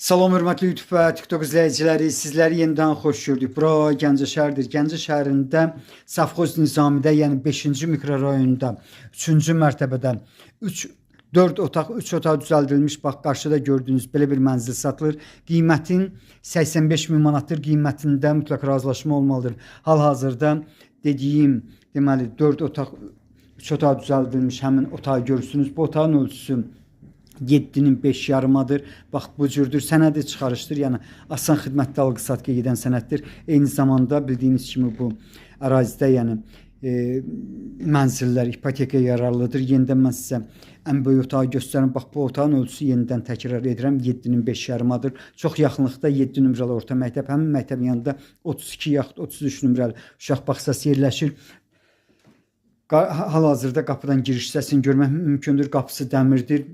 Salam hörmətli YouTube və TikTok izləyiciləri, sizləri yenidən xoş gördük. Bura Gəncə şəhərdir. Gəncə şəhərində Safxoz Nizamidə, yəni 5-ci mikrorayonunda 3-cü mərtəbədə 4 otaq, 3 otaq düzəldilmiş. Bax, qarşıda gördüyünüz belə bir mənzil satılır. Qiymətin 85 min manatdır. Qiymətində mütləq razılaşma olmalıdır. Hal-hazırda dediyim, deməli 4 otaq, 3 otaq düzəldilmiş. Həmin otağı görürsünüz. Bu otağın ölçüsü 7'nin 5 yarımadır. Bax, bu cürdür. Sənədi çıxarışdır. Yəni asan xidmətdə alqı-satqı gedən sənəddir. Eyni zamanda bildiyiniz kimi bu ərazidə, yəni mənzillər ipotekaya yararlıdır. Yenidən mən sizə ən böyük otağı göstərim. Bax, bu otağın ölçüsü yenidən təkrar edirəm. 7'nin 5 yarımadır. Çox yaxınlıqda 7 nömrəli orta məktəb. Həmin məktəbin yanında 32 yaxud 33 nömrəli uşaq bağçası yerləşir. Hal-hazırda qapıdan giriş hissəsini görmək mümkündür. Qapısı dəmirdir.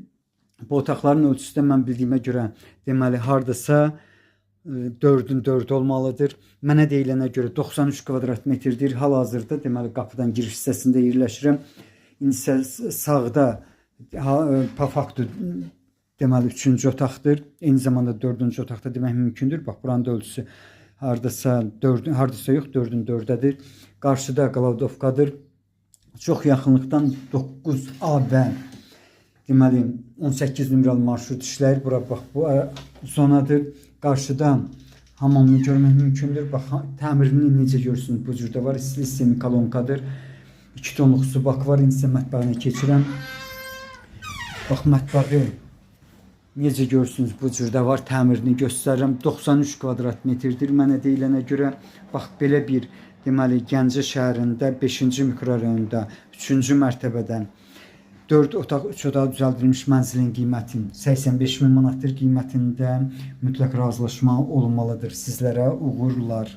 Bu otaqların ölçüsü də mən bildiyimə görə deməli hardasa 4'ün 4 olmalıdır. Mənə deyilənə görə 93 kvadrat metrdir. Hal-hazırda deməli qapıdan giriş hissəsində yerləşirəm. İndi sağda faktu deməli 3-cü otaqdır. Eyni zamanda 4-cü otaqda demək mümkündür. Bax, buranın da ölçüsü hardasa 4'ün 4'dədir. Qarşıda Qalavdovkadır. Çox yaxınlıqdan 9A və deməli 18 nömrəli marşrut işləyir. Bura bax, bu zonadır. Qarşıda hamamını görmək mümkündür. Bax, təmirini necə görürsünüz, bu cürdə var. İstili kolonkadır. 2 tonluq su bakı var. İndi sizə mətbəxinə keçirəm. Bax, mətbəxi necə görürsünüz, bu cürdə var. Təmirini göstərirəm. 93 kvadrat metrdir mənə deyilənə görə. Bax, belə bir deməli Gəncə şəhərində 5-ci mikrorayonda 3-cü mərtəbədən 4 otaq, 3 otaq düzəldilmiş mənzilin qiyməti 85 min manatdır. Qiymətində mütləq razılaşma olmalıdır. Sizlərə uğurlar.